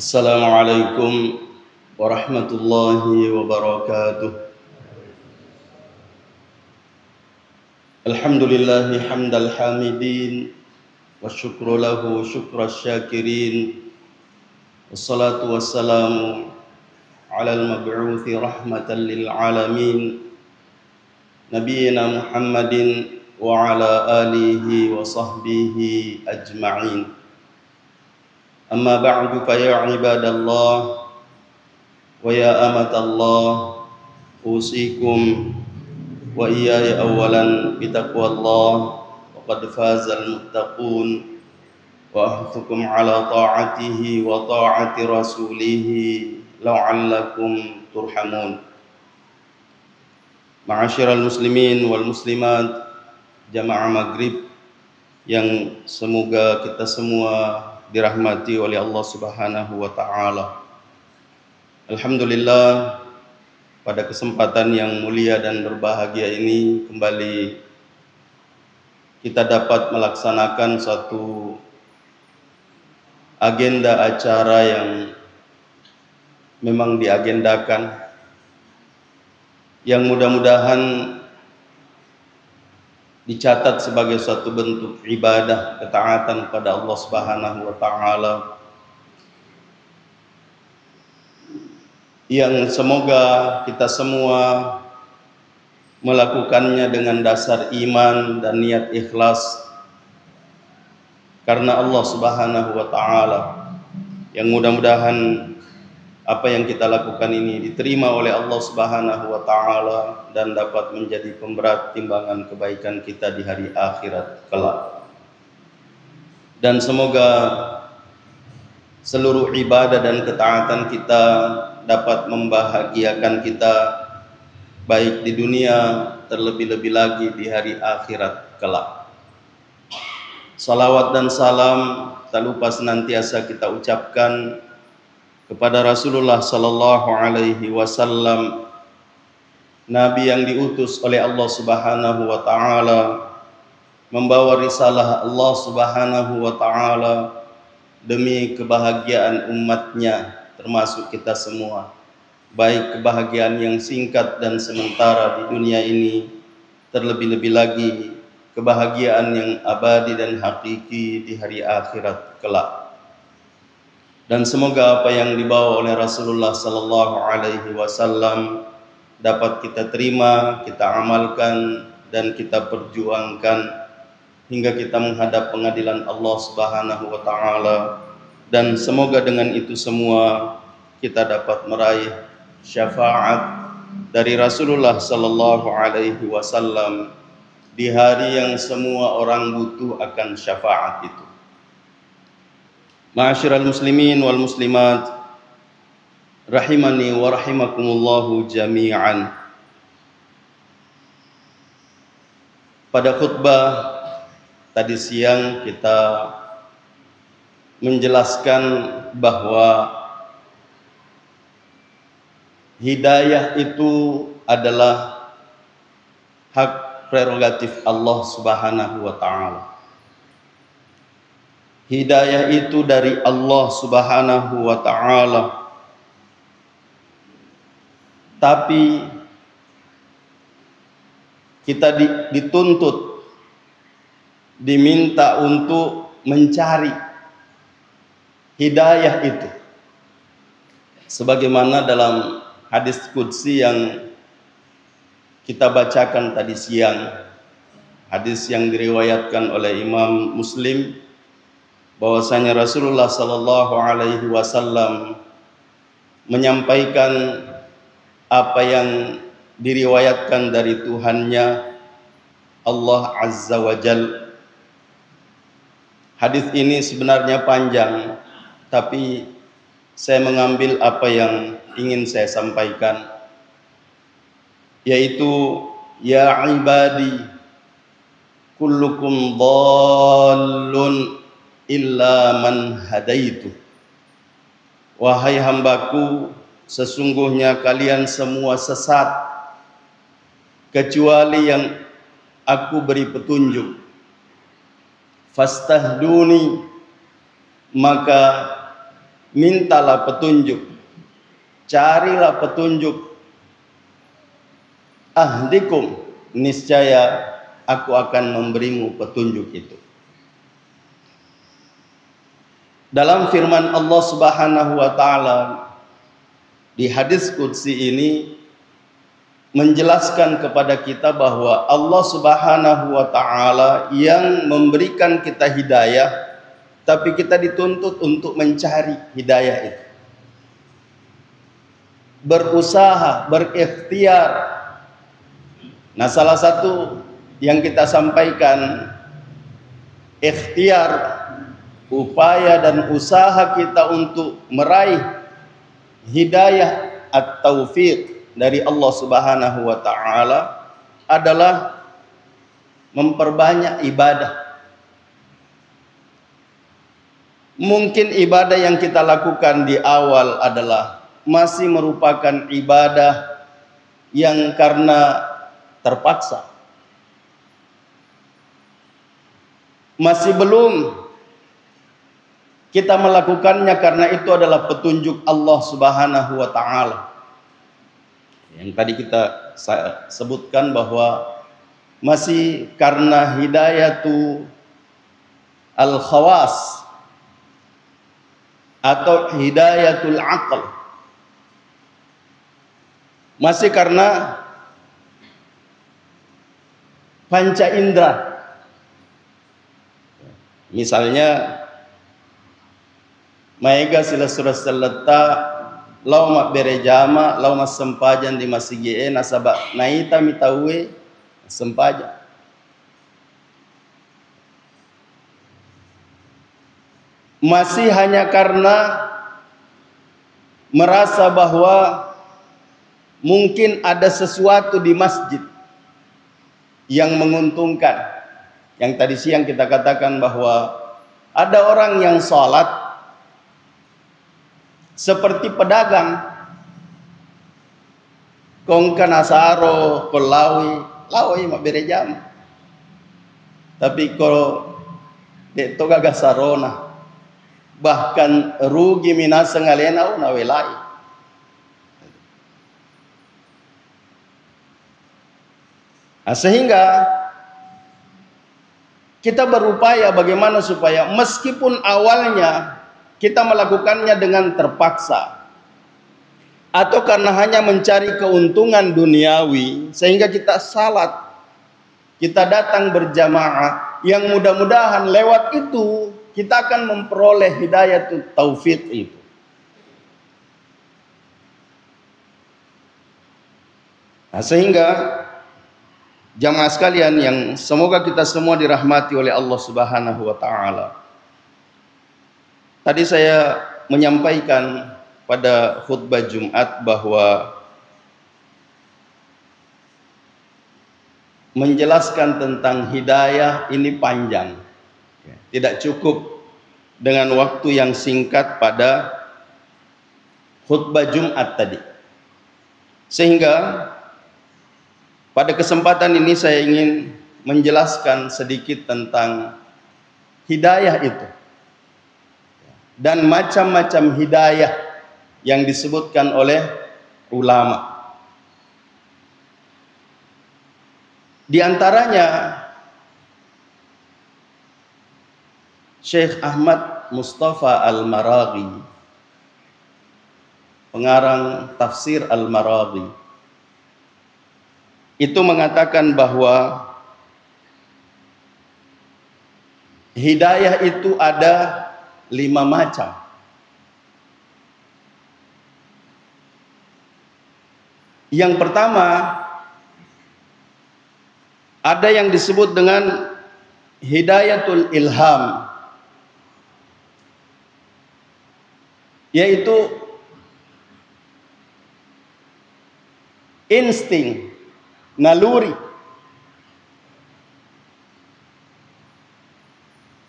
Assalamualaikum warahmatullahi wabarakatuh. Alhamdulillahi hamdal hamidin wa syukru lahu syukras syakirin. Wassalatu wassalamu ala al-mab'uthi rahmatan lil alamin nabiyyina Muhammadin wa ala alihi wa sahbihi ajma'in. Amma ba'du fa ya ibadallah wa ya amatallah usikum wa iyaya awalan bitaqwallah wa qad fazal muttaqun wa ahtukum ala ta'atihi wa ta'ati rasulihi la'allakum turhamun. Ma'asyiral muslimin wal muslimat jamaah maghrib yang semoga kita semua dirahmati oleh Allah Subhanahu wa taala. Alhamdulillah, pada kesempatan yang mulia dan berbahagia ini kembali kita dapat melaksanakan suatu agenda acara yang memang diagendakan, yang mudah-mudahan dicatat sebagai suatu bentuk ibadah ketaatan kepada Allah Subhanahu wa taala, yang semoga kita semua melakukannya dengan dasar iman dan niat ikhlas karena Allah Subhanahu wa taala, yang mudah-mudahan apa yang kita lakukan ini diterima oleh Allah Subhanahu wa taala dan dapat menjadi pemberat timbangan kebaikan kita di hari akhirat kelak. Dan semoga seluruh ibadah dan ketaatan kita dapat membahagiakan kita baik di dunia, terlebih-lebih lagi di hari akhirat kelak. Salawat dan salam tak lupa senantiasa kita ucapkan kepada Rasulullah sallallahu alaihi wasallam, nabi yang diutus oleh Allah Subhanahu wa taala membawa risalah Allah Subhanahu wa taala demi kebahagiaan umatnya, termasuk kita semua, baik kebahagiaan yang singkat dan sementara di dunia ini, terlebih-lebih lagi kebahagiaan yang abadi dan hakiki di hari akhirat kelak. Dan semoga apa yang dibawa oleh Rasulullah sallallahu alaihi wasallam dapat kita terima, kita amalkan dan kita perjuangkan hingga kita menghadap pengadilan Allah Subhanahu wa taala, dan semoga dengan itu semua kita dapat meraih syafaat dari Rasulullah sallallahu alaihi wasallam di hari yang semua orang butuh akan syafaat itu. Ma'asyiral muslimin wal muslimat rahimani wa rahimakumullahu jami'an. Pada khutbah tadi siang kita menjelaskan bahwa hidayah itu adalah hak prerogatif Allah Subhanahu wa taala. Hidayah itu dari Allah Subhanahu wa taala. Tapi kita dituntut, diminta untuk mencari hidayah itu. Sebagaimana dalam hadis qudsi yang kita bacakan tadi siang, hadis yang diriwayatkan oleh Imam Muslim, bahwasanya Rasulullah sallallahu alaihi wasallam menyampaikan apa yang diriwayatkan dari Tuhannya Allah Azza wa Jal. Hadis ini sebenarnya panjang, tapi saya mengambil apa yang ingin saya sampaikan, yaitu ya ibadi kullukum dhallun illa man hadaitu. Wahai hambaku, sesungguhnya kalian semua sesat kecuali yang aku beri petunjuk. Fastahduni, maka mintalah petunjuk, carilah petunjuk. Ahdikum, niscaya aku akan memberimu petunjuk itu. Dalam firman Allah Subhanahu wa taala di hadis qudsi ini menjelaskan kepada kita bahwa Allah Subhanahu wa taala yang memberikan kita hidayah, tapi kita dituntut untuk mencari hidayah itu. Berusaha, berikhtiar. Nah, salah satu yang kita sampaikan, ikhtiar, upaya dan usaha kita untuk meraih hidayah at-taufiq dari Allah Subhanahu wa taala adalah memperbanyak ibadah. Mungkin ibadah yang kita lakukan di awal adalah masih merupakan ibadah yang karena terpaksa. Masih belum kita melakukannya karena itu adalah petunjuk Allah Subhanahu wa taala. Yang tadi kita sebutkan bahwa masih karena hidayatu al-khawas atau hidayatul aql. Masih karena panca indera. Misalnya maiga sila surah seleta lauma berejama lauma sempajan di masigi nasaba naita mitawe sempajan. Masih hanya karena merasa bahwa mungkin ada sesuatu di masjid yang menguntungkan. Yang tadi siang kita katakan bahwa ada orang yang sholat seperti pedagang, kongkan asaro lawi mak berejam. Tapi kalau itu gagah sarona, bahkan rugi minasa ngalena nawelai. Nah, sehingga kita berupaya bagaimana supaya meskipun awalnya kita melakukannya dengan terpaksa atau karena hanya mencari keuntungan duniawi, sehingga kita salat, kita datang berjamaah, yang mudah-mudahan lewat itu kita akan memperoleh hidayah taufik itu. Nah, sehingga jamaah sekalian yang semoga kita semua dirahmati oleh Allah Subhanahu wa taala. Tadi saya menyampaikan pada khutbah Jumat bahwa menjelaskan tentang hidayah ini panjang. Tidak cukup dengan waktu yang singkat pada khutbah Jumat tadi. Sehingga pada kesempatan ini saya ingin menjelaskan sedikit tentang hidayah itu. Dan macam-macam hidayah yang disebutkan oleh ulama. Di antaranya Syekh Ahmad Mustafa Al-Maraghi, pengarang tafsir Al-Maraghi, itu mengatakan bahwa hidayah itu ada 5 macam. Yang pertama, ada yang disebut dengan hidayatul ilham, yaitu insting, naluri.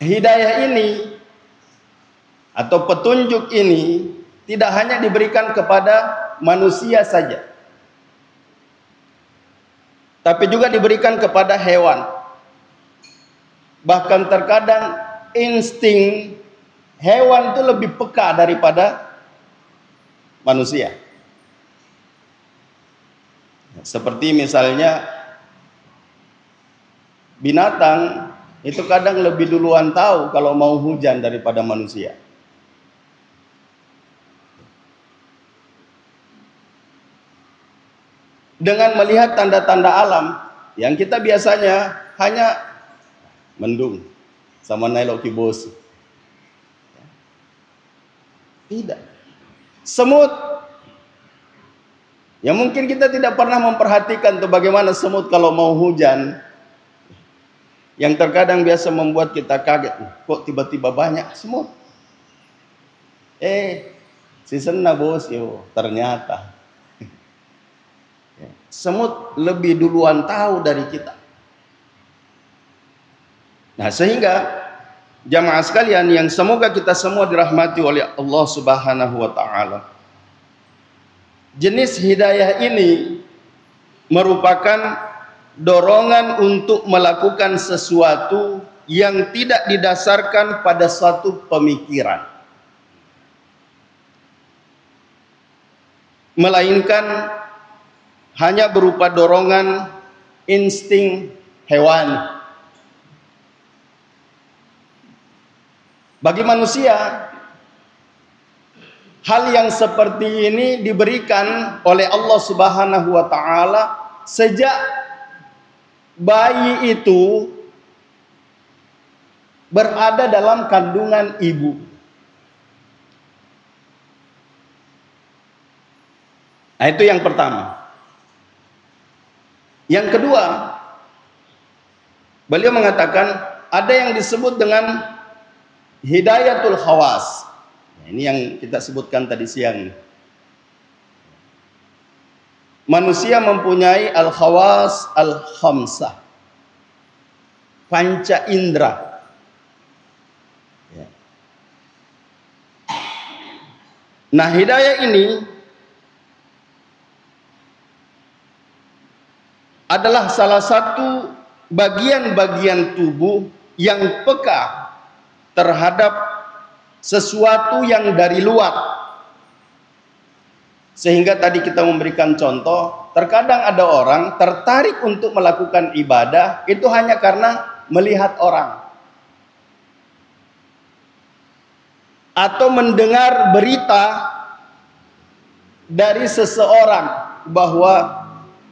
Hidayah ini atau petunjuk ini tidak hanya diberikan kepada manusia saja, tapi juga diberikan kepada hewan. Bahkan terkadang insting Hewan itu lebih peka daripada manusia. Seperti misalnya binatang itu kadang lebih duluan tahu kalau mau hujan daripada manusia. Dengan melihat tanda-tanda alam yang kita biasanya hanya mendung sama nailok kibos. Tidak. Semut. Ya mungkin kita tidak pernah memperhatikan tuh bagaimana semut kalau mau hujan. Yang terkadang biasa membuat kita kaget. Kok tiba-tiba banyak semut? Season na bos yo, ternyata. Semut lebih duluan tahu dari kita. Nah, sehingga jamaah sekalian yang semoga kita semua dirahmati oleh Allah Subhanahu wa taala. Jenis hidayah ini merupakan dorongan untuk melakukan sesuatu yang tidak didasarkan pada suatu pemikiran, melainkan hanya berupa dorongan insting hewan. Bagi manusia, hal yang seperti ini diberikan oleh Allah Subhanahu wa taala sejak bayi itu berada dalam kandungan ibu. Nah, itu yang pertama. Yang kedua, beliau mengatakan ada yang disebut dengan hidayatul khawas. Nah, ini yang kita sebutkan tadi siang. Manusia mempunyai al-khawas al-khamsah, panca indera. Ya. Nah, hidayah ini adalah salah satu bagian-bagian tubuh yang peka terhadap sesuatu yang dari luar. Sehingga tadi kita memberikan contoh, terkadang ada orang tertarik untuk melakukan ibadah itu hanya karena melihat orang atau mendengar berita dari seseorang bahwa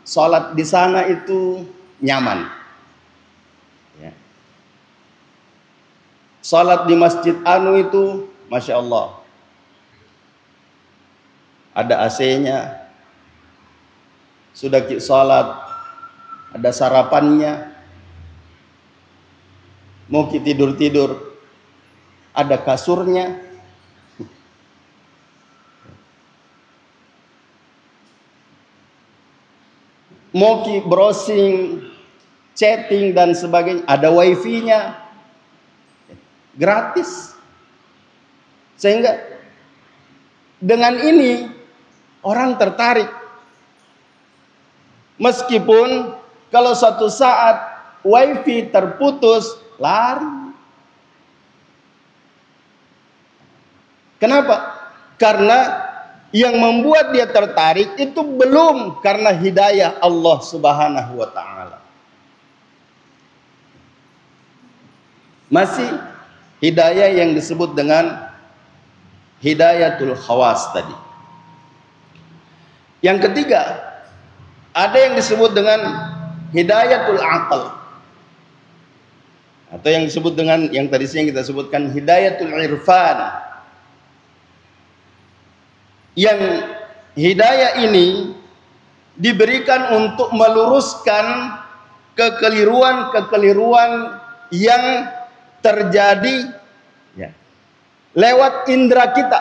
sholat di sana itu nyaman. Ya. Sholat di masjid anu itu, masya Allah, ada AC-nya, sudah sholat, ada sarapannya, mau tidur-tidur, ada kasurnya. Mau browsing, chatting dan sebagainya, ada wifi-nya, gratis. Sehingga dengan ini orang tertarik. Meskipun kalau suatu saat wifi terputus, lari. Kenapa? Karena yang membuat dia tertarik itu belum karena hidayah Allah Subhanahu wa taala. Masih hidayah yang disebut dengan hidayatul khawas tadi. Yang ketiga, ada yang disebut dengan hidayatul aql, atau yang disebut dengan yang tadi siang kita sebutkan hidayatul irfan. Yang hidayah ini diberikan untuk meluruskan kekeliruan-kekeliruan yang terjadi ya, lewat indera kita.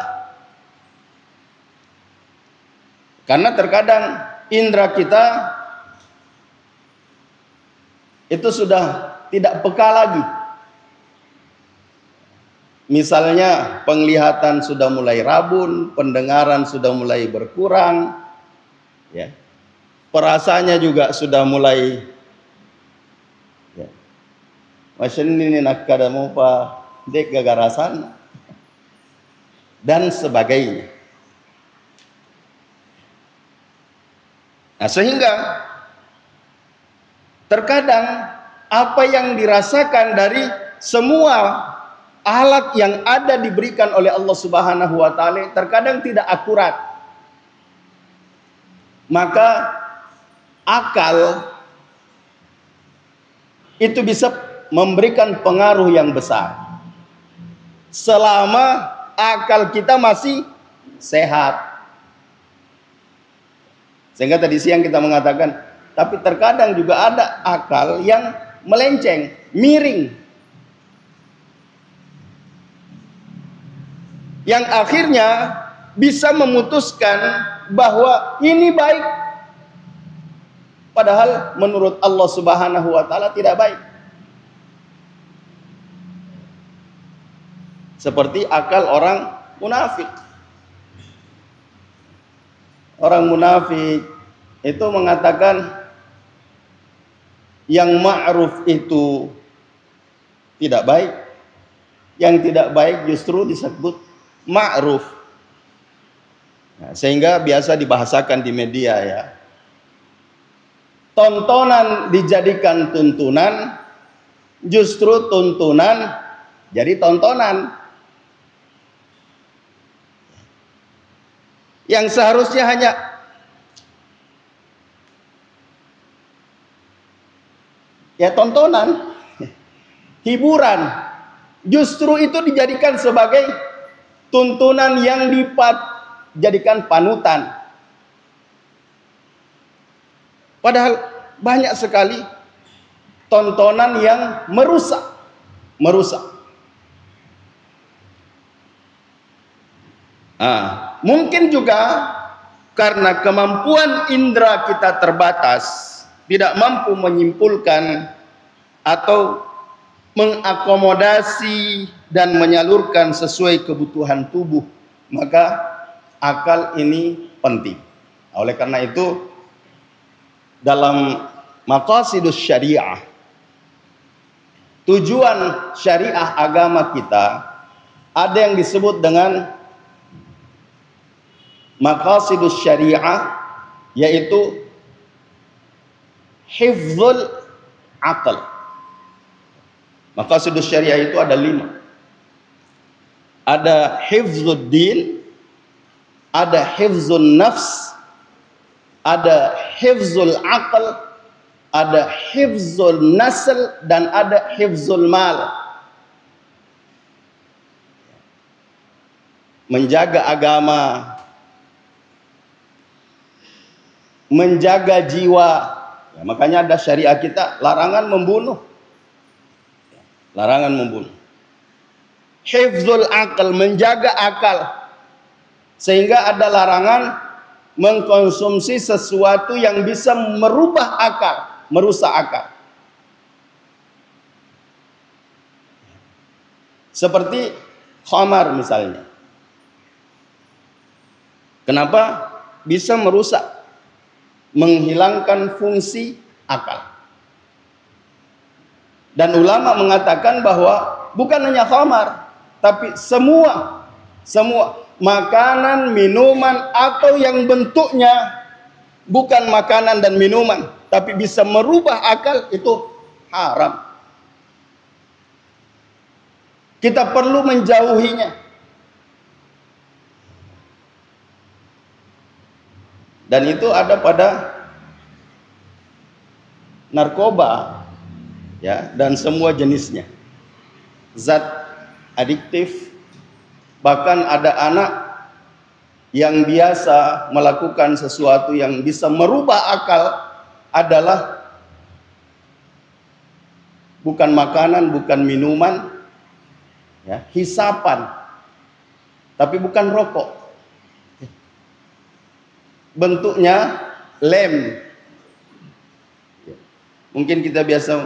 Karena terkadang indera kita itu sudah tidak peka lagi. Misalnya penglihatan sudah mulai rabun, pendengaran sudah mulai berkurang, ya. Perasaannya juga sudah mulai, ya. Macam ini nak kada mau pa dek gagarasan. dan sebagainya. Nah, sehingga terkadang apa yang dirasakan dari semua alat yang ada diberikan oleh Allah Subhanahu wa taala terkadang tidak akurat. Maka akal itu bisa memberikan pengaruh yang besar selama akal kita masih sehat. Sehingga tadi siang kita mengatakan, tapi terkadang juga ada akal yang melenceng, miring, yang akhirnya bisa memutuskan bahwa ini baik, padahal menurut Allah Subhanahu wa taala tidak baik. Seperti akal orang munafik. Orang munafik itu mengatakan yang ma'ruf itu tidak baik, yang tidak baik justru disebut ma'ruf. Nah, sehingga biasa dibahasakan di media ya. Tontonan dijadikan tuntunan, justru tuntunan jadi tontonan. Yang seharusnya hanya ya tontonan, hiburan, justru itu dijadikan sebagai tuntunan yang dijadikan panutan. Padahal banyak sekali tontonan yang merusak. Mungkin juga karena kemampuan indera kita terbatas, tidak mampu menyimpulkan atau mengakomodasi dan menyalurkan sesuai kebutuhan tubuh, maka akal ini penting. Oleh karena itu, dalam maqasidus syariah, tujuan syariah agama kita, ada yang disebut dengan maqasidus syariah, yaitu hifzul aql. Maqasidus syariah itu ada 5. Ada hifzul din, ada hifzul nafs, ada hifzul aql, ada hifzul nasl, dan ada hifzul mal. Menjaga agama, menjaga jiwa. Ya, makanya ada syariat kita larangan membunuh. Larangan membunuh. Hifzul akal, menjaga akal. Sehingga ada larangan mengkonsumsi sesuatu yang bisa merubah akal, merusak akal. Seperti khamar misalnya. Kenapa bisa merusak? Menghilangkan fungsi akal. Dan ulama mengatakan bahwa bukan hanya khamar, tapi semua makanan, minuman, atau yang bentuknya bukan makanan dan minuman, tapi bisa merubah akal, itu haram. Kita perlu menjauhinya. Dan itu ada pada narkoba, ya, dan semua jenisnya. Zat adiktif, bahkan ada anak yang biasa melakukan sesuatu yang bisa merubah akal adalah bukan makanan, bukan minuman, ya, hisapan, tapi bukan rokok. Bentuknya lem. Mungkin kita biasa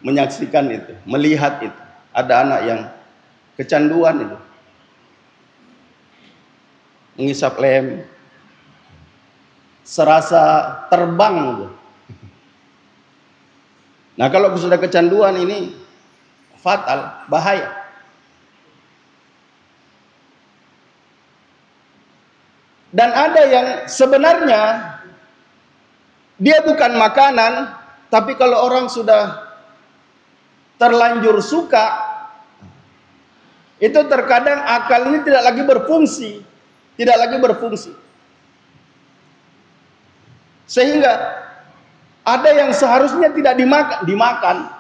menyaksikan itu, melihat itu. Ada anak yang kecanduan itu, mengisap lem, serasa terbang itu. Nah, kalau sudah kecanduan ini fatal, bahaya. Dan ada yang sebenarnya dia bukan makanan, tapi kalau orang sudah terlanjur suka, itu terkadang akal ini tidak lagi berfungsi. Sehingga ada yang seharusnya tidak dimakan.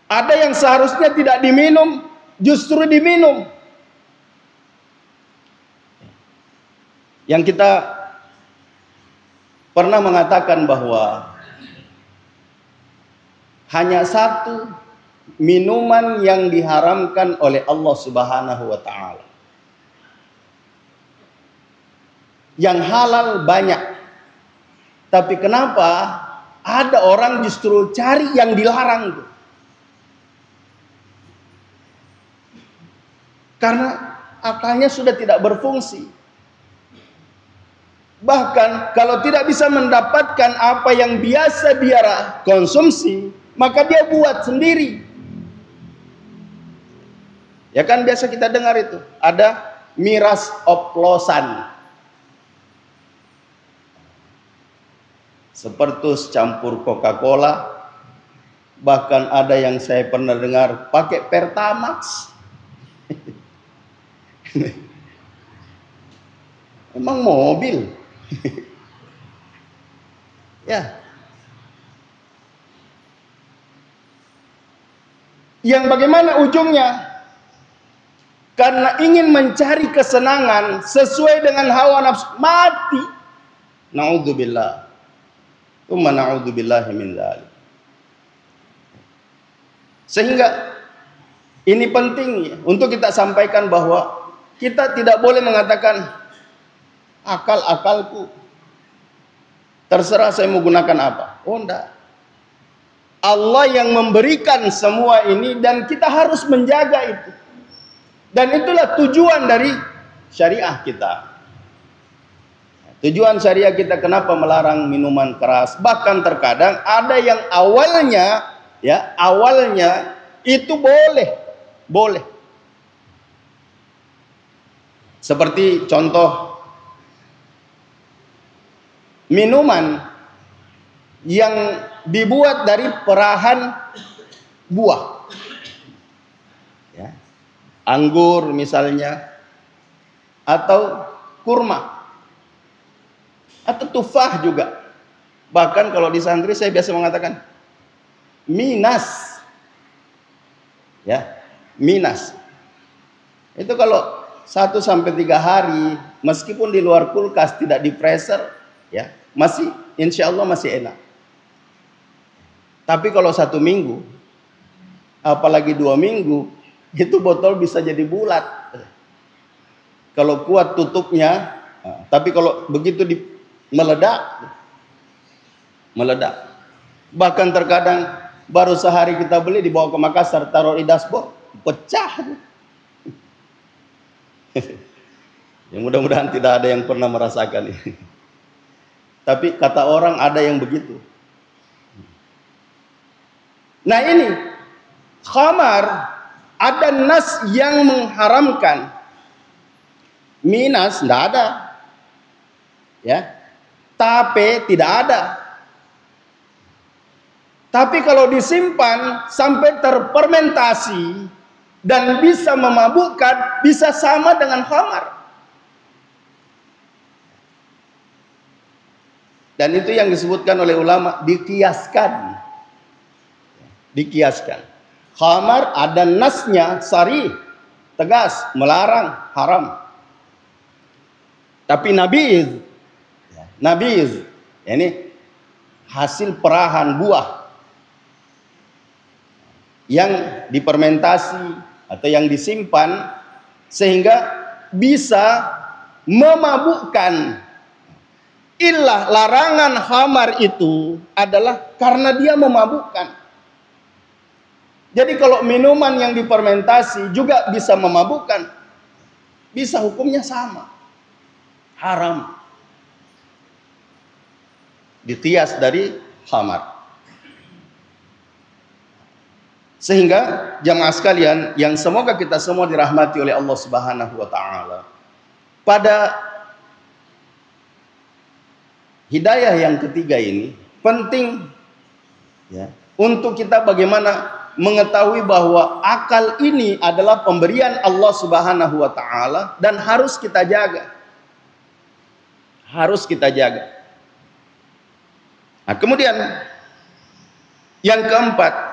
Ada yang seharusnya tidak diminum, justru diminum. Yang kita pernah mengatakan bahwa hanya satu minuman yang diharamkan oleh Allah Subhanahu wa taala. Yang halal banyak. Tapi kenapa ada orang justru cari yang dilarang tuh? Karena akalnya sudah tidak berfungsi. Bahkan kalau tidak bisa mendapatkan apa yang biasa dia konsumsi, maka dia buat sendiri. Ya kan biasa kita dengar itu, ada miras oplosan. Seperti campur Coca-Cola, bahkan ada yang saya pernah dengar pakai Pertamax. Emang mobil. Ya. Yang bagaimana ujungnya? Karena ingin mencari kesenangan sesuai dengan hawa nafsu, mati. Na'udzubillah. Tsumma na'udzubillahi min dzalik. Sehingga ini penting untuk kita sampaikan bahwa kita tidak boleh mengatakan akal-akalku, terserah saya mau gunakan apa. Oh enggak. Allah yang memberikan semua ini dan kita harus menjaga itu. Dan itulah tujuan dari syariah kita. Tujuan syariah kita kenapa melarang minuman keras. Bahkan terkadang ada yang awalnya itu boleh. Seperti contoh minuman yang dibuat dari perahan buah, ya, anggur misalnya, atau kurma, atau tufah juga. Bahkan kalau di santri saya biasa mengatakan minas, ya, minas. Itu kalau 1 sampai 3 hari, meskipun di luar kulkas tidak di freezer, ya, masih insya Allah masih enak. Tapi kalau 1 minggu, apalagi 2 minggu, itu botol bisa jadi bulat. Kalau kuat tutupnya, tapi kalau begitu meledak. Bahkan terkadang baru sehari kita beli, dibawa ke Makassar, taruh di dashboard, pecah. Ya mudah-mudahan tidak ada yang pernah merasakan ini. Tapi kata orang ada yang begitu. Nah ini khamar, ada nas yang mengharamkan. Minas tidak ada, ya. Tape tidak ada. Tapi kalau disimpan sampai terfermentasi dan bisa memabukkan, bisa sama dengan khamar. Dan itu yang disebutkan oleh ulama, dikiaskan. Khamar ada nasnya sarih, tegas, melarang, haram. Tapi nabiz, ini hasil perahan buah yang difermentasi atau yang disimpan sehingga bisa memabukkan. Ilah larangan khamar itu adalah karena dia memabukkan. Jadi kalau minuman yang difermentasi juga bisa memabukkan, bisa hukumnya sama, haram, dikias dari khamar. Sehingga jamaah sekalian yang semoga kita semua dirahmati oleh Allah Subhanahu wa taala. Pada hidayah yang ketiga ini penting ya, untuk kita bagaimana mengetahui bahwa akal ini adalah pemberian Allah Subhanahu wa taala dan harus kita jaga. Harus kita jaga. Nah, kemudian yang keempat,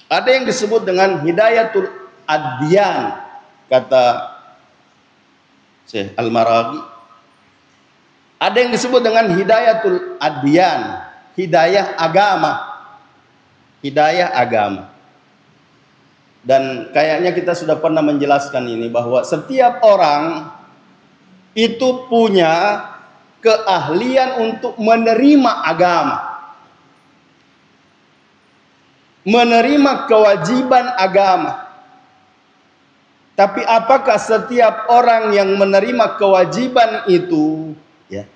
ada yang disebut dengan hidayatul adyan, kata Syekh Al-Maraghi. Ada yang disebut dengan hidayatul adyan, hidayah agama. Hidayah agama. Dan kayaknya kita sudah pernah menjelaskan ini, bahwa setiap orang itu punya keahlian untuk menerima agama, menerima kewajiban agama. Tapi apakah setiap orang yang menerima kewajiban itu ya,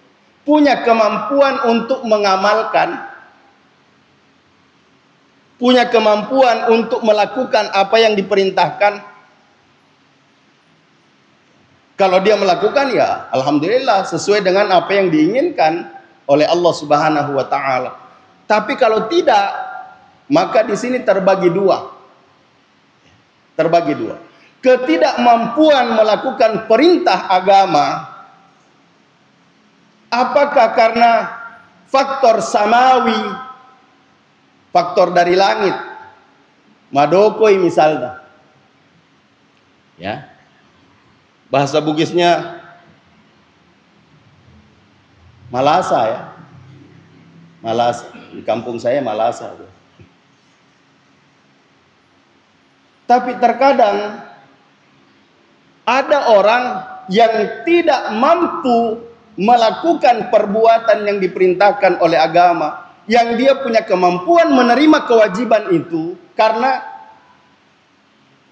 punya kemampuan untuk mengamalkan, punya kemampuan untuk melakukan apa yang diperintahkan? Kalau dia melakukan, ya alhamdulillah, sesuai dengan apa yang diinginkan oleh Allah Subhanahu wa taala. Tapi kalau tidak, maka di sini terbagi dua. Terbagi dua. Ketidakmampuan melakukan perintah agama, apakah karena faktor samawi, faktor dari langit, madokoi misalnya, ya, bahasa Bugisnya malasa ya, malasa, di kampung saya malasa. Tapi terkadang ada orang yang tidak mampu melakukan perbuatan yang diperintahkan oleh agama, yang dia punya kemampuan menerima kewajiban itu karena,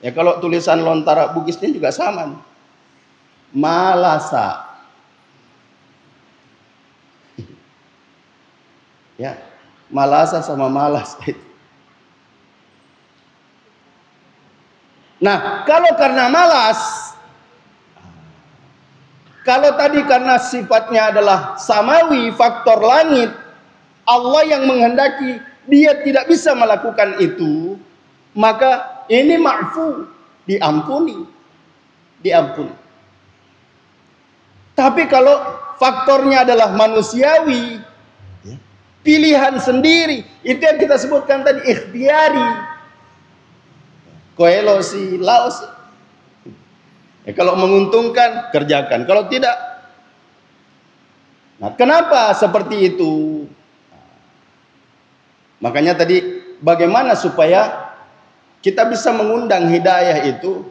ya kalau tulisan Lontara Bugisnya juga sama, malasa. Ya, malasa sama malas. Nah, kalau karena malas, kalau tadi karena sifatnya adalah samawi, faktor langit, Allah yang menghendaki dia tidak bisa melakukan itu, maka ini ma'fu, diampuni. Diampuni. Tapi kalau faktornya adalah manusiawi, pilihan sendiri, itu yang kita sebutkan tadi, ikhtiari. Koelosi, laos. Ya, kalau menguntungkan, kerjakan. Kalau tidak, nah kenapa seperti itu? Makanya tadi, bagaimana supaya kita bisa mengundang hidayah itu?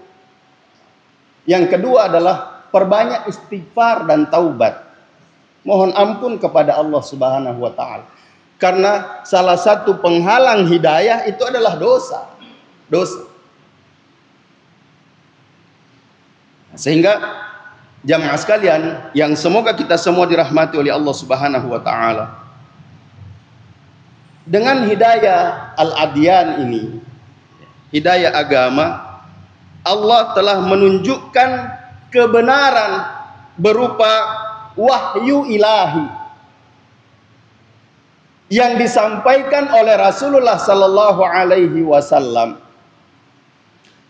Yang kedua adalah perbanyak istighfar dan taubat. Mohon ampun kepada Allah Subhanahu wa taala. Karena salah satu penghalang hidayah itu adalah dosa. Dosa. Sehingga jamaah sekalian yang semoga kita semua dirahmati oleh Allah Subhanahu wa taala, dengan hidayah al-adyan ini, hidayah agama, Allah telah menunjukkan kebenaran berupa wahyu ilahi yang disampaikan oleh Rasulullah sallallahu alaihi wasallam.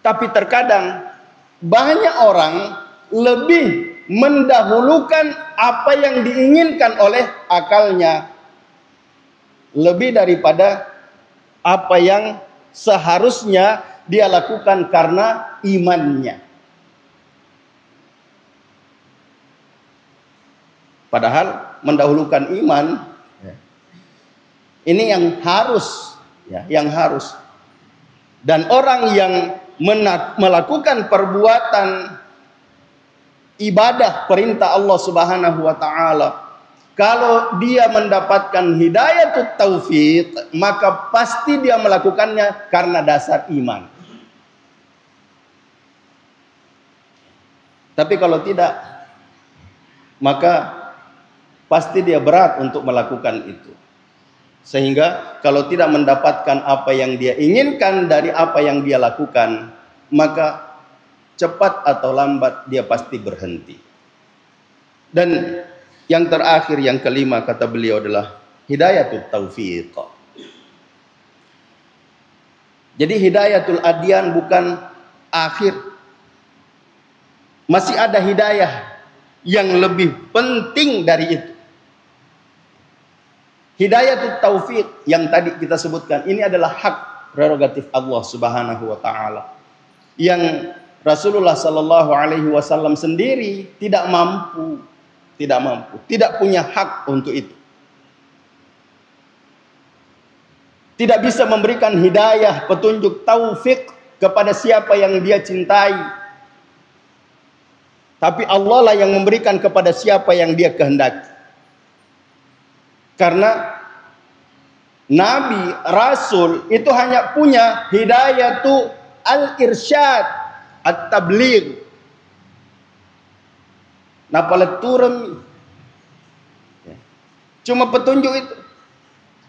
Tapi terkadang banyak orang lebih mendahulukan apa yang diinginkan oleh akalnya lebih daripada apa yang seharusnya dia lakukan karena imannya. Padahal mendahulukan iman ini yang harus, ya, yang harus. Dan orang yang melakukan perbuatan ibadah perintah Allah Subhanahu wa taala, kalau dia mendapatkan hidayatut taufik, maka pasti dia melakukannya karena dasar iman. Tapi kalau tidak, maka pasti dia berat untuk melakukan itu. Sehingga kalau tidak mendapatkan apa yang dia inginkan dari apa yang dia lakukan, maka cepat atau lambat dia pasti berhenti. Dan yang terakhir, yang kelima, kata beliau adalah hidayatul taufiq. Jadi hidayatul adyan bukan akhir. Masih ada hidayah yang lebih penting dari itu. Hidayatul taufiq yang tadi kita sebutkan, ini adalah hak prerogatif Allah Subhanahu wa taala, yang Rasulullah sallallahu alaihi wasallam sendiri tidak punya hak untuk itu. Tidak bisa memberikan hidayah, petunjuk, taufik kepada siapa yang dia cintai. Tapi Allah lah yang memberikan kepada siapa yang dia kehendaki. Karena Nabi, Rasul itu hanya punya hidayatu al-irsyad, at-tabligh. Napaleturem. Cuma petunjuk itu.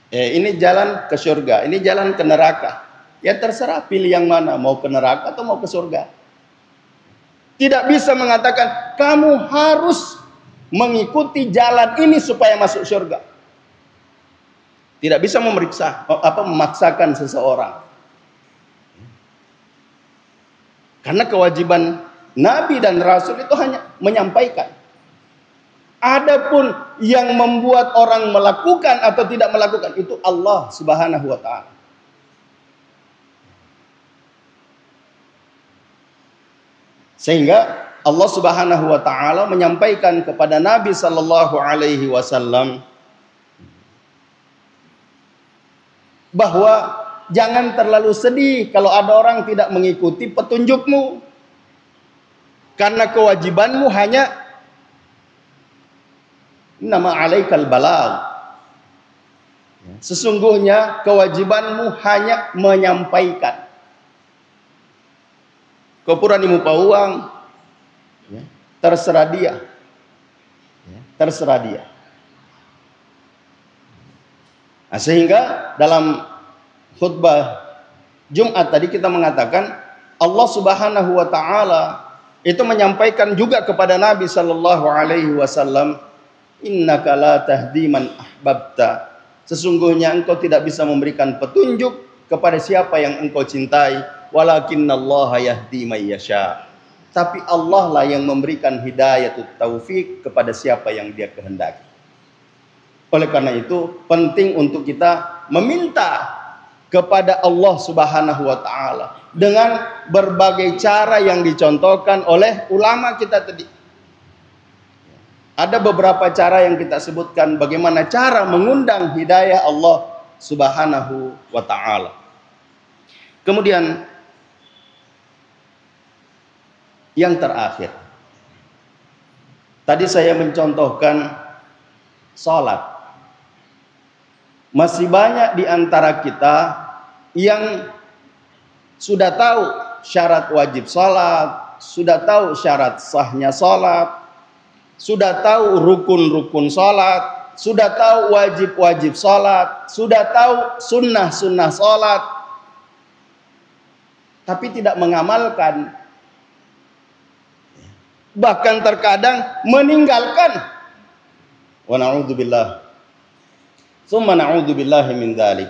Ini jalan ke surga, ini jalan ke neraka. Ya terserah pilih yang mana, mau ke neraka atau mau ke surga. Tidak bisa mengatakan kamu harus mengikuti jalan ini supaya masuk surga. Tidak bisa memaksakan seseorang. Karena kewajiban Nabi dan Rasul itu hanya menyampaikan. Adapun yang membuat orang melakukan atau tidak melakukan itu Allah Subhanahu wa taala. Sehingga Allah Subhanahu wa taala menyampaikan kepada Nabi sallallahu alaihi wasallam bahwa jangan terlalu sedih kalau ada orang tidak mengikuti petunjukmu. Karena kewajibanmu hanya nama alaikal balagh. Sesungguhnya kewajibanmu hanya menyampaikan. Kepuran imu pauang, terserah dia. Terserah dia. Nah, sehingga dalam khutbah Jumat tadi kita mengatakan Allah Subhanahu wa taala itu menyampaikan juga kepada Nabi sallallahu alaihi wasallam, innaka la tahdi man ahbabta. Sesungguhnya engkau tidak bisa memberikan petunjuk kepada siapa yang engkau cintai, walakinallaha yahdi may yasha. Tapi Allah lah yang memberikan hidayatut taufik kepada siapa yang dia kehendaki. Oleh karena itu penting untuk kita meminta kepada Allah Subhanahu wa taala dengan berbagai cara yang dicontohkan oleh ulama kita tadi. Ada beberapa cara yang kita sebutkan bagaimana cara mengundang hidayah Allah Subhanahu wa taala. Kemudian yang terakhir, tadi saya mencontohkan salat. Masih banyak di antara kita yang sudah tahu syarat wajib salat, sudah tahu syarat sahnya salat, sudah tahu rukun-rukun salat, sudah tahu wajib-wajib salat, sudah tahu sunnah-sunnah salat, tapi tidak mengamalkan. Bahkan terkadang meninggalkan. Wa na'udzubillah. Summa na'udzubillahi min dzalik.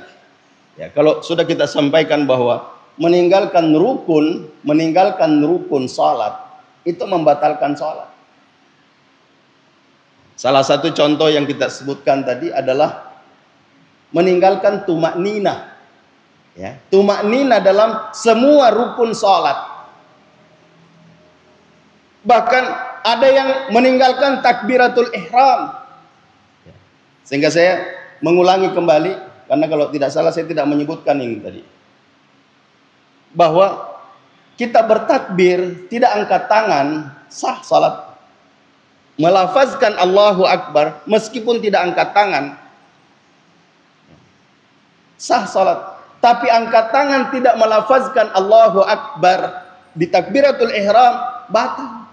Ya, kalau sudah kita sampaikan bahwa meninggalkan rukun salat itu membatalkan salat. Salah satu contoh yang kita sebutkan tadi adalah meninggalkan tumakninah. Ya, tumakninah dalam semua rukun salat. Bahkan ada yang meninggalkan takbiratul ihram. Sehingga saya mengulangi kembali, karena kalau tidak salah saya tidak menyebutkan ini tadi, bahwa kita bertakbir tidak angkat tangan sah salat. Melafazkan Allahu Akbar meskipun tidak angkat tangan sah salat. Tapi angkat tangan tidak melafazkan Allahu Akbar di takbiratul ihram batal.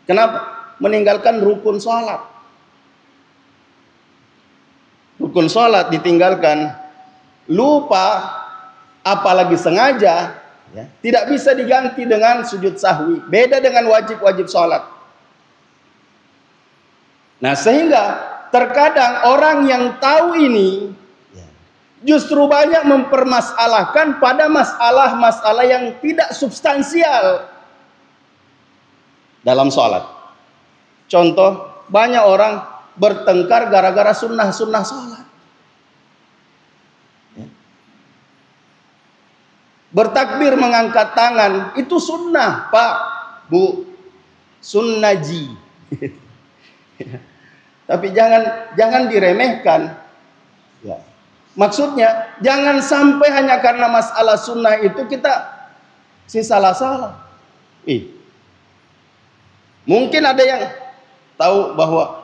Kenapa? Meninggalkan rukun salat. rukun sholat ditinggalkan, lupa, apalagi sengaja, ya, tidak bisa diganti dengan sujud sahwi. Beda dengan wajib-wajib sholat. Nah, sehingga terkadang orang yang tahu ini justru banyak mempermasalahkan pada masalah-masalah yang tidak substansial dalam sholat. Contoh, banyak orang bertengkar gara-gara sunnah-sunnah sholat. Bertakbir mengangkat tangan itu sunnah, Pak, Bu, sunnaji. Tapi jangan diremehkan. Ya. Maksudnya jangan sampai hanya karena masalah sunnah itu kita salah-salah. Mungkin ada yang tahu bahwa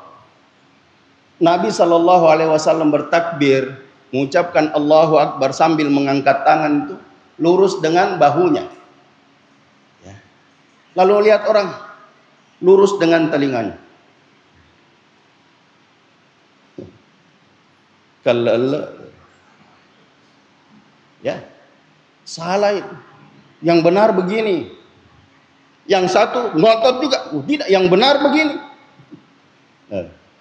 Nabi SAW bertakbir, mengucapkan Allahu Akbar sambil mengangkat tangan itu lurus dengan bahunya. Ya. Lalu lihat orang lurus dengan telinganya. Ya, salah itu. Yang benar begini. Yang satu ngotot juga, tidak, yang benar begini.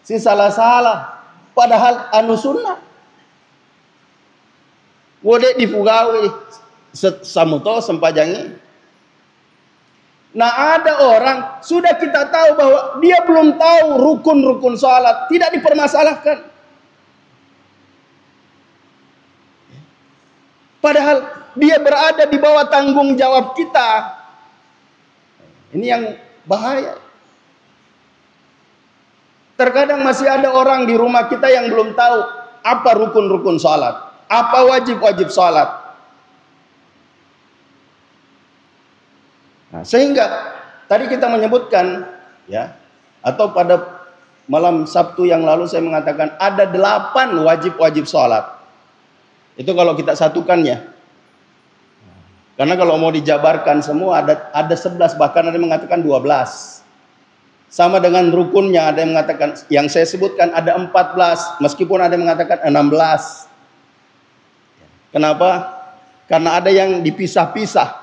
Si salah-salah. Padahal anu sunnah. Wode dipugawi samuto sempajangi. Nah, ada orang sudah kita tahu bahwa dia belum tahu rukun-rukun salat, tidak dipermasalahkan. Padahal dia berada di bawah tanggung jawab kita. Ini yang bahaya. Terkadang masih ada orang di rumah kita yang belum tahu apa rukun-rukun salat, apa wajib-wajib salat. Nah, sehingga tadi kita menyebutkan, ya, atau pada malam Sabtu yang lalu saya mengatakan ada 8 wajib-wajib salat. Itu kalau kita satukannya. Karena kalau mau dijabarkan semua ada 11, bahkan ada yang mengatakan 12. Sama dengan rukunnya, ada yang mengatakan, yang saya sebutkan ada 14, meskipun ada yang mengatakan 16. Kenapa? Karena ada yang dipisah-pisah.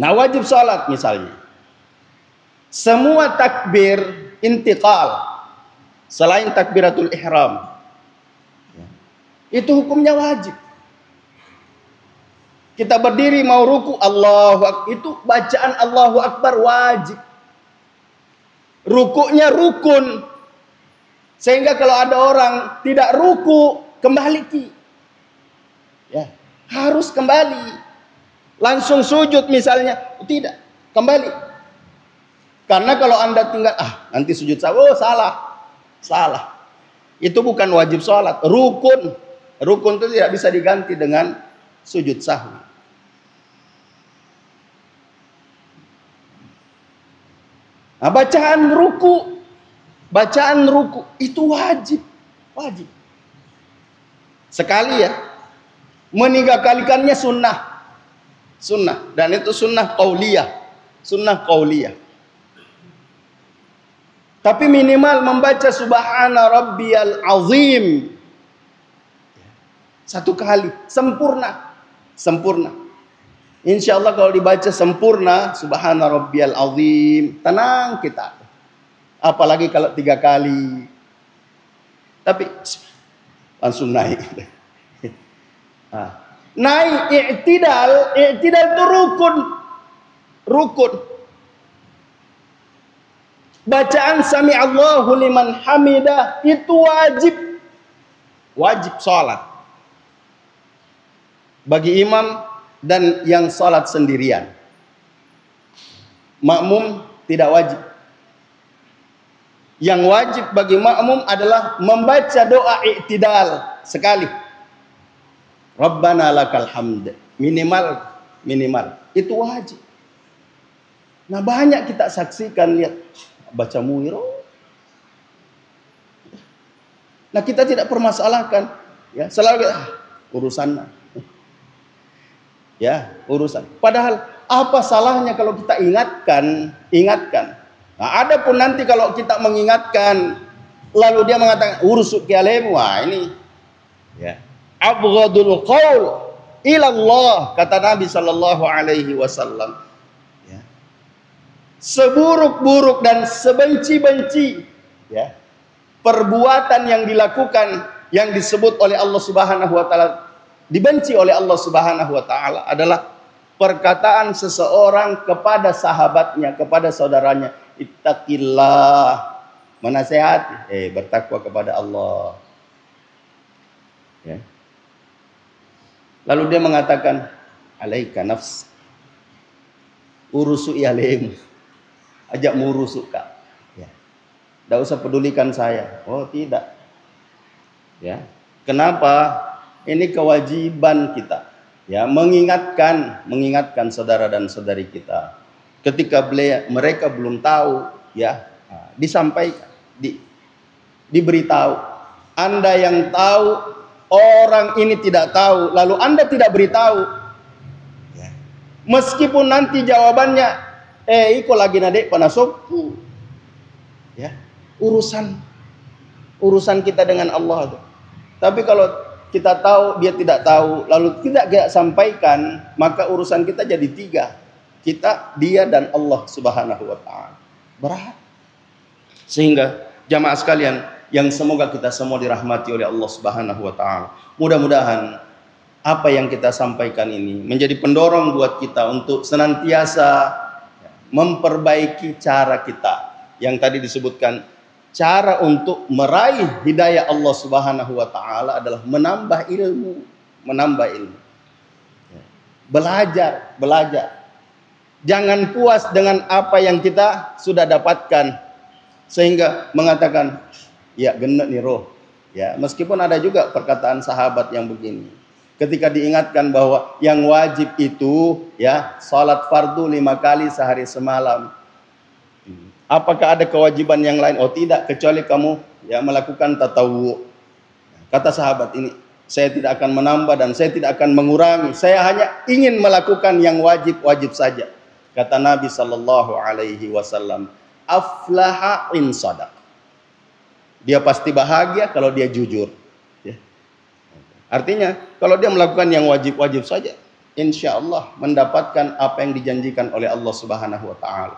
Nah, wajib salat misalnya. Semua takbir intiqal selain takbiratul ihram, itu hukumnya wajib. Kita berdiri mau ruku, Allahu Akbar, itu bacaan Allahu Akbar wajib. Rukunya rukun. Sehingga kalau ada orang tidak ruku, kembali ya, harus kembali. Langsung sujud misalnya, tidak, kembali. Karena kalau Anda tinggal, nanti sujud salah. Itu bukan wajib sholat, rukun. Rukun itu tidak bisa diganti dengan sujud sahwi. Nah, bacaan ruku itu wajib. Sekali ya, meninggalkannya sunnah, dan itu sunnah qauliyah. Tapi minimal membaca subhana rabbiyal azim. Satu kali, sempurna. Insya Allah kalau dibaca sempurna, subhana rabbiyal azim, tenang kita. Apalagi kalau 3 kali. Tapi langsung naik. Naik i'tidal itu rukun. Bacaan sami Allahu liman hamidah itu wajib salat bagi imam dan yang salat sendirian. Makmum tidak wajib. Yang wajib bagi makmum adalah membaca doa i'tidal sekali. Rabbana lakal hamd, minimal itu wajib. Nah, banyak kita saksikan, lihat baca muiro. Nah, kita tidak permasalahkan, ya, selalu urusan. Ya, urusan. Padahal apa salahnya kalau kita ingatkan, Nah, ada pun nanti kalau kita mengingatkan, lalu dia mengatakan urusuk kialemu, wah ini ya abghadul qaul ila Allah, kata Nabi sallallahu alaihi wasallam. Ya. Seburuk-buruk dan sebenci-benci ya perbuatan yang dilakukan yang disebut oleh Allah Subhanahu wa taala, dibenci oleh Allah Subhanahu wa taala adalah perkataan seseorang kepada sahabatnya, kepada saudaranya, ittaqillah, menasihati, bertakwa kepada Allah. Ya. Lalu dia mengatakan, alaika nafs, urusu ialemu, ajak murusuk kak. Ya. Tidak usah pedulikan saya. Oh tidak. Ya. Kenapa? Ini kewajiban kita. Ya, mengingatkan saudara dan saudari kita. Ketika mereka belum tahu, ya, disampaikan, diberitahu. Anda yang tahu, orang ini tidak tahu, lalu Anda tidak beritahu. Ya. Meskipun nanti jawabannya, iko lagi nadek panasokku. Ya, urusan kita dengan Allah. Tapi kalau kita tahu, dia tidak tahu, lalu tidak sampaikan, maka urusan kita jadi 3. Kita, dia, dan Allah Subhanahu wa ta'ala. Berat. Sehingga jamaah sekalian, yang semoga kita semua dirahmati oleh Allah Subhanahu wa ta'ala. Mudah-mudahan apa yang kita sampaikan ini menjadi pendorong buat kita untuk senantiasa memperbaiki cara kita. Yang tadi disebutkan, cara untuk meraih hidayah Allah Subhanahu wa ta'ala adalah menambah ilmu. Belajar. Jangan puas dengan apa yang kita sudah dapatkan sehingga mengatakan, ya genek nih roh. Ya, meskipun ada juga perkataan sahabat yang begini. Ketika diingatkan bahwa yang wajib itu ya salat fardu 5 kali sehari semalam. Apakah ada kewajiban yang lain? Oh tidak, kecuali kamu ya melakukan tatawwu. Kata sahabat ini, saya tidak akan menambah dan saya tidak akan mengurangi. Saya hanya ingin melakukan yang wajib saja. Kata Nabi sallallahu alaihi wasallam, aflaha in sadaq. Dia pasti bahagia kalau dia jujur. Ya. Artinya, kalau dia melakukan yang wajib saja, insya Allah mendapatkan apa yang dijanjikan oleh Allah Subhanahu wa ta'ala.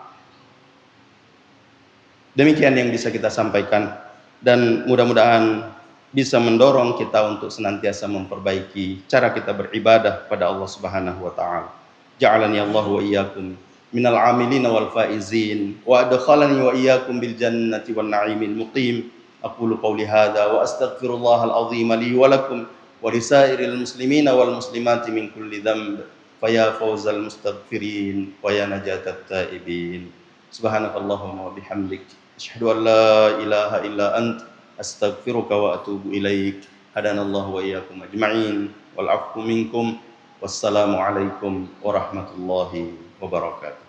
Demikian yang bisa kita sampaikan dan mudah-mudahan bisa mendorong kita untuk senantiasa memperbaiki cara kita beribadah pada Allah Subhanahu wa taala. Ja'alani Allah wa iyyakum minal 'amilin wal faizin wa adkhalani wa iyyakum bil jannati wan na'imil muqim. Aqulu qawli hadza wa astaghfirullahal azim li wa lakum wa lisairil muslimina wal muslimati min kulli dhanb. Fa ya fawzal mustaghfirin wa ya najatat taibin. Subhanakallahumma wa bihamdik asyhadu an la ilaha illa ant astaghfiruka wa atubu ilaik. Hadanallahu wa iyyakum ajma'in wal 'afwu minkum. Wassalamu alaikum warahmatullahi wabarakatuh.